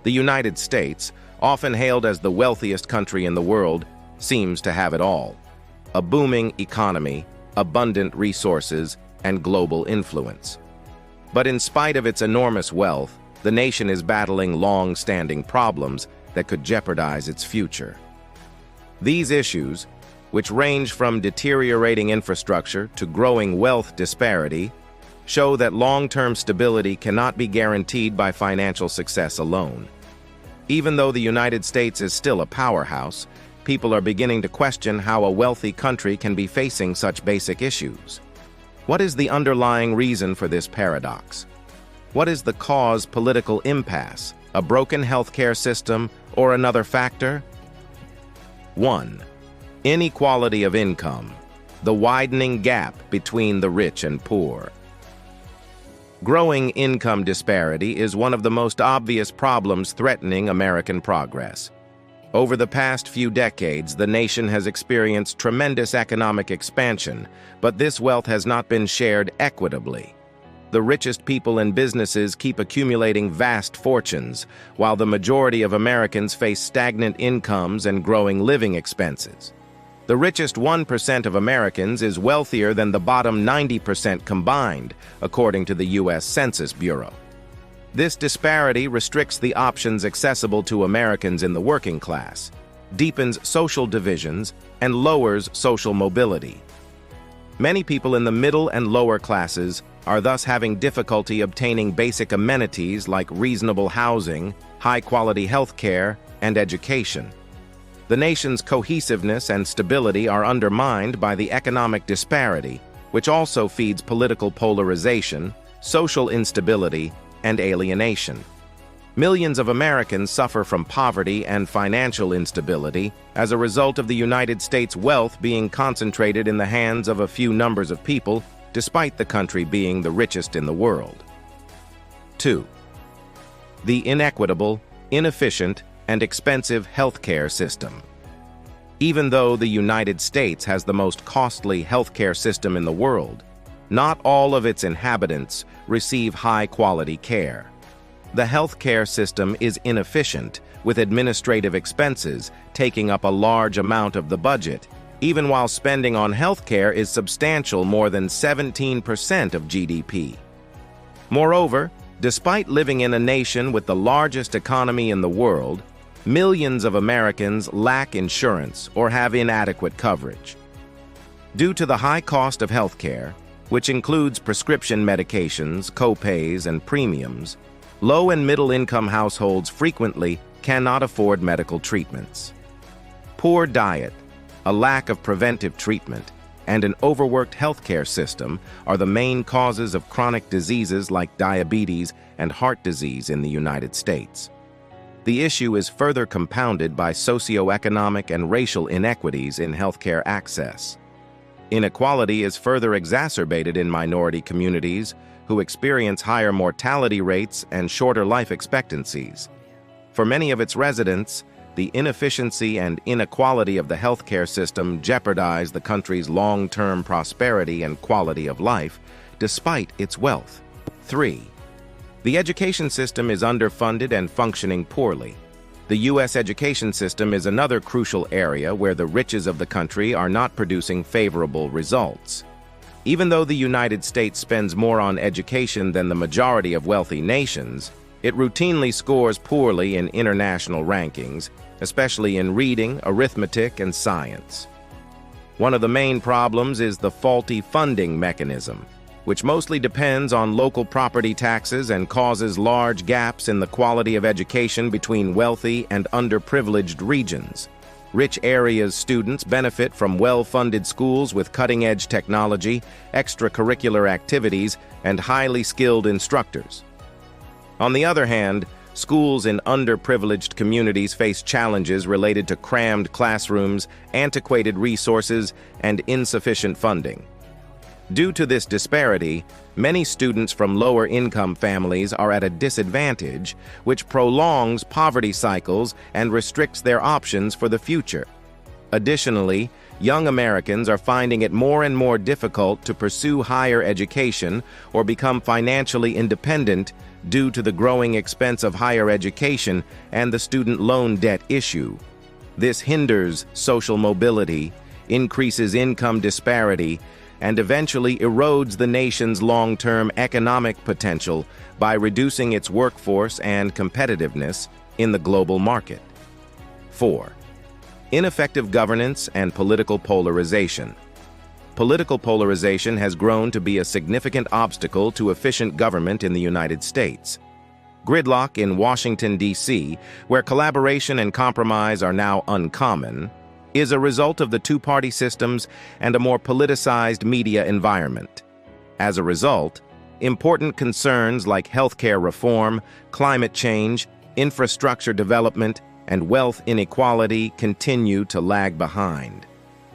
The United States, often hailed as the wealthiest country in the world, seems to have it all: a booming economy, abundant resources, and global influence. But in spite of its enormous wealth, the nation is battling long-standing problems that could jeopardize its future. These issues, which range from deteriorating infrastructure to growing wealth disparity, show that long-term stability cannot be guaranteed by financial success alone. Even though the United States is still a powerhouse, people are beginning to question how a wealthy country can be facing such basic issues. What is the underlying reason for this paradox? What is the cause political impasse, a broken healthcare system, or another factor? 1. Inequality of income, the widening gap between the rich and poor. Growing income disparity is one of the most obvious problems threatening American progress. Over the past few decades, the nation has experienced tremendous economic expansion, but this wealth has not been shared equitably. The richest people and businesses keep accumulating vast fortunes, while the majority of Americans face stagnant incomes and growing living expenses. The richest 1% of Americans is wealthier than the bottom 90% combined, according to the U.S. Census Bureau. This disparity restricts the options accessible to Americans in the working class, deepens social divisions, and lowers social mobility. Many people in the middle and lower classes are thus having difficulty obtaining basic amenities like reasonable housing, high-quality health care, and education. The nation's cohesiveness and stability are undermined by the economic disparity, which also feeds political polarization, social instability, and alienation. Millions of Americans suffer from poverty and financial instability as a result of the United States' wealth being concentrated in the hands of a few numbers of people, despite the country being the richest in the world. 2. The inequitable, inefficient, and expensive healthcare system. Even though the United States has the most costly healthcare system in the world, not all of its inhabitants receive high-quality care. The healthcare system is inefficient, with administrative expenses taking up a large amount of the budget, even while spending on healthcare is substantial, more than 17% of GDP. Moreover, despite living in a nation with the largest economy in the world, millions of Americans lack insurance or have inadequate coverage. Due to the high cost of healthcare, which includes prescription medications, copays, and premiums, low- and middle-income households frequently cannot afford medical treatments. Poor diet, a lack of preventive treatment, and an overworked healthcare system are the main causes of chronic diseases like diabetes and heart disease in the United States. The issue is further compounded by socioeconomic and racial inequities in healthcare access. Inequality is further exacerbated in minority communities who experience higher mortality rates and shorter life expectancies. For many of its residents, the inefficiency and inequality of the healthcare system jeopardize the country's long-term prosperity and quality of life, despite its wealth. 3. The education system is underfunded and functioning poorly. The U.S. education system is another crucial area where the riches of the country are not producing favorable results. Even though the United States spends more on education than the majority of wealthy nations, it routinely scores poorly in international rankings, especially in reading, arithmetic, and science. One of the main problems is the faulty funding mechanism, which mostly depends on local property taxes and causes large gaps in the quality of education between wealthy and underprivileged regions. Rich areas' students benefit from well-funded schools with cutting-edge technology, extracurricular activities, and highly skilled instructors. On the other hand, schools in underprivileged communities face challenges related to crammed classrooms, antiquated resources, and insufficient funding. Due to this disparity, many students from lower-income families are at a disadvantage, which prolongs poverty cycles and restricts their options for the future. Additionally, young Americans are finding it more and more difficult to pursue higher education or become financially independent due to the growing expense of higher education and the student loan debt issue. This hinders social mobility, increases income disparity, and eventually erodes the nation's long-term economic potential by reducing its workforce and competitiveness in the global market. 4. Ineffective governance and political polarization. Political polarization has grown to be a significant obstacle to efficient government in the United States. Gridlock in Washington, D.C., where collaboration and compromise are now uncommon, is a result of the two-party systems and a more politicized media environment. As a result, important concerns like healthcare reform, climate change, infrastructure development, and wealth inequality continue to lag behind.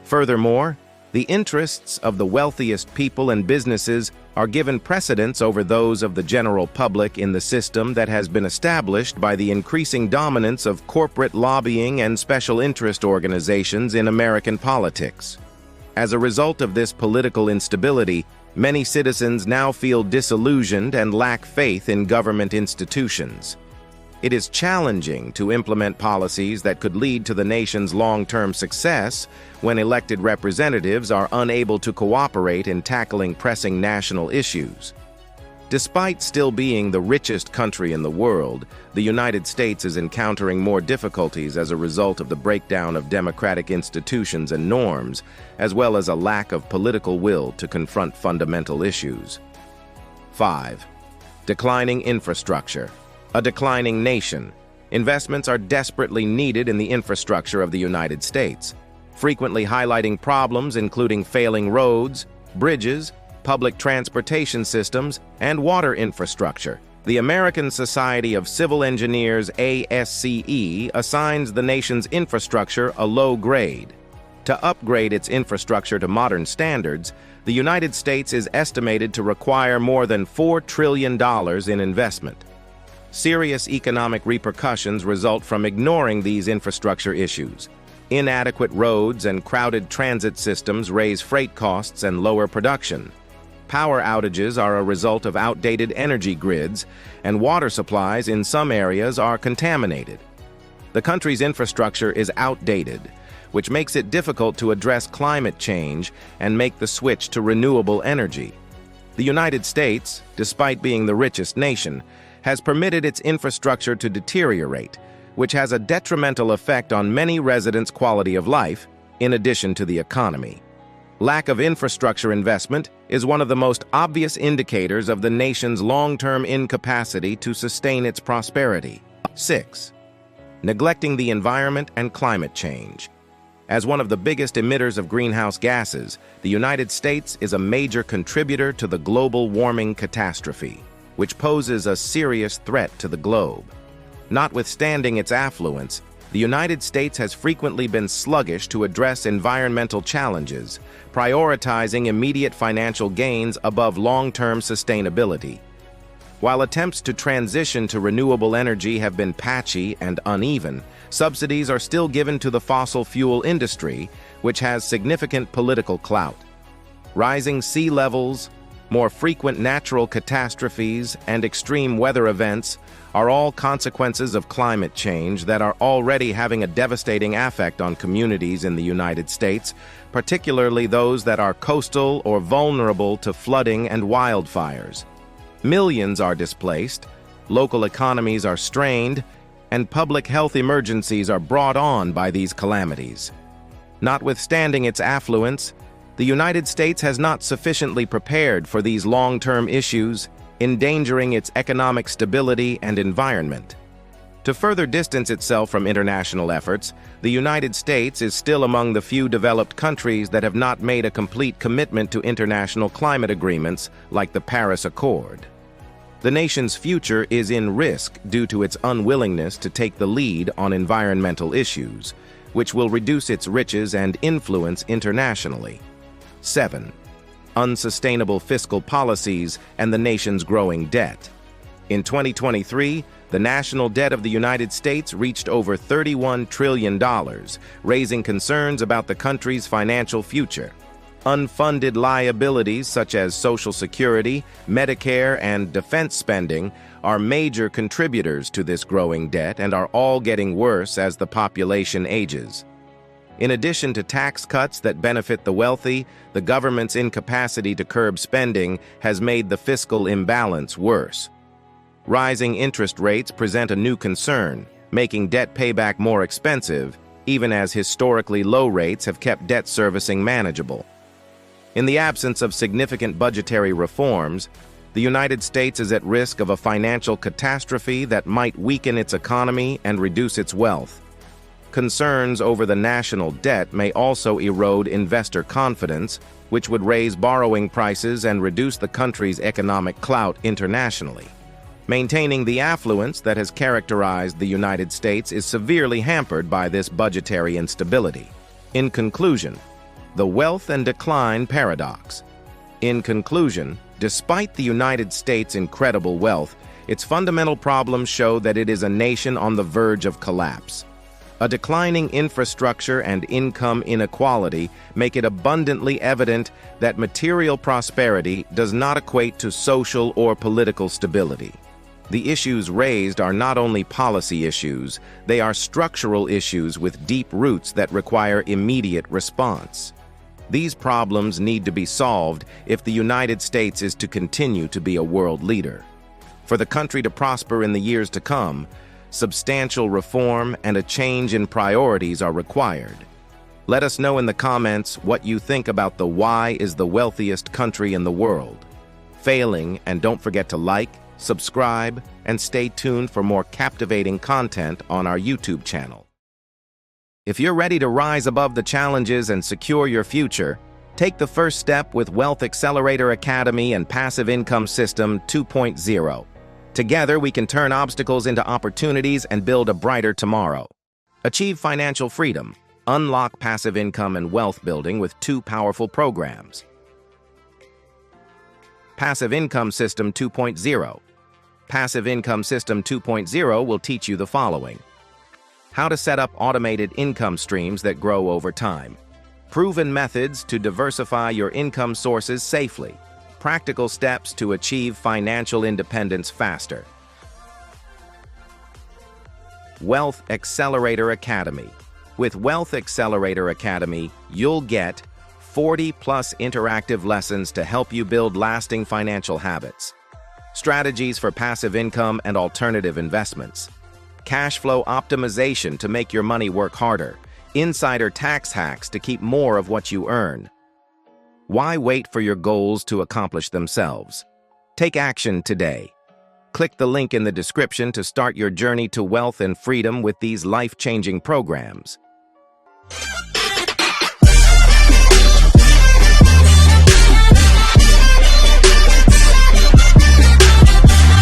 Furthermore, the interests of the wealthiest people and businesses are given precedence over those of the general public in the system that has been established by the increasing dominance of corporate lobbying and special interest organizations in American politics. As a result of this political instability, many citizens now feel disillusioned and lack faith in government institutions. It is challenging to implement policies that could lead to the nation's long-term success when elected representatives are unable to cooperate in tackling pressing national issues. Despite still being the richest country in the world, the United States is encountering more difficulties as a result of the breakdown of democratic institutions and norms, as well as a lack of political will to confront fundamental issues. 5. Declining infrastructure. A declining nation. Investments are desperately needed in the infrastructure of the United States, frequently highlighting problems including failing roads, bridges, public transportation systems, and water infrastructure. The American Society of Civil Engineers, ASCE, assigns the nation's infrastructure a low grade. To upgrade its infrastructure to modern standards, the United States is estimated to require more than $4 trillion in investment. Serious economic repercussions result from ignoring these infrastructure issues. Inadequate roads and crowded transit systems raise freight costs and lower production. Power outages are a result of outdated energy grids, and water supplies in some areas are contaminated. The country's infrastructure is outdated, which makes it difficult to address climate change and make the switch to renewable energy. The United States, despite being the richest nation, has permitted its infrastructure to deteriorate, which has a detrimental effect on many residents' quality of life, in addition to the economy. Lack of infrastructure investment is one of the most obvious indicators of the nation's long-term incapacity to sustain its prosperity. 6. Neglecting the environment and climate change. As one of the biggest emitters of greenhouse gases, the United States is a major contributor to the global warming catastrophe, which poses a serious threat to the globe. Notwithstanding its affluence, the United States has frequently been sluggish to address environmental challenges, prioritizing immediate financial gains above long-term sustainability. While attempts to transition to renewable energy have been patchy and uneven, subsidies are still given to the fossil fuel industry, which has significant political clout. Rising sea levels, more frequent natural catastrophes, and extreme weather events are all consequences of climate change that are already having a devastating effect on communities in the United States, particularly those that are coastal or vulnerable to flooding and wildfires. Millions are displaced, local economies are strained, and public health emergencies are brought on by these calamities. Notwithstanding its affluence, the United States has not sufficiently prepared for these long-term issues, endangering its economic stability and environment. To further distance itself from international efforts, the United States is still among the few developed countries that have not made a complete commitment to international climate agreements like the Paris Accord. The nation's future is in risk due to its unwillingness to take the lead on environmental issues, which will reduce its riches and influence internationally. 7. Unsustainable fiscal policies and the nation's growing debt. In 2023, the national debt of the United States reached over $31 trillion, raising concerns about the country's financial future. Unfunded liabilities such as Social Security, Medicare, and defense spending are major contributors to this growing debt and are all getting worse as the population ages. In addition to tax cuts that benefit the wealthy, the government's incapacity to curb spending has made the fiscal imbalance worse. Rising interest rates present a new concern, making debt payback more expensive, even as historically low rates have kept debt servicing manageable. In the absence of significant budgetary reforms, the United States is at risk of a financial catastrophe that might weaken its economy and reduce its wealth. Concerns over the national debt may also erode investor confidence, which would raise borrowing prices and reduce the country's economic clout internationally. Maintaining the affluence that has characterized the United States is severely hampered by this budgetary instability. In conclusion, the wealth and decline paradox. In conclusion, despite the United States' incredible wealth, its fundamental problems show that it is a nation on the verge of collapse. A declining infrastructure and income inequality make it abundantly evident that material prosperity does not equate to social or political stability. The issues raised are not only policy issues, they are structural issues with deep roots that require immediate response. These problems need to be solved if the United States is to continue to be a world leader. For the country to prosper in the years to come, substantial reform and a change in priorities are required. Let us know in the comments what you think about the why is the wealthiest country in the world. Failing, and don't forget to like, subscribe, and stay tuned for more captivating content on our YouTube channel. If you're ready to rise above the challenges and secure your future, take the first step with Wealth Accelerator Academy and Passive Income System 2.0. Together, we can turn obstacles into opportunities and build a brighter tomorrow. Achieve financial freedom. Unlock passive income and wealth building with 2 powerful programs. Passive Income System 2.0. Passive Income System 2.0 will teach you the following: how to set up automated income streams that grow over time, proven methods to diversify your income sources safely, practical steps to achieve financial independence faster. Wealth Accelerator Academy. With Wealth Accelerator Academy, you'll get 40+ interactive lessons to help you build lasting financial habits, strategies for passive income and alternative investments, cash flow optimization to make your money work harder, insider tax hacks to keep more of what you earn. Why wait for your goals to accomplish themselves? Take action today. Click the link in the description to start your journey to wealth and freedom with these life-changing programs.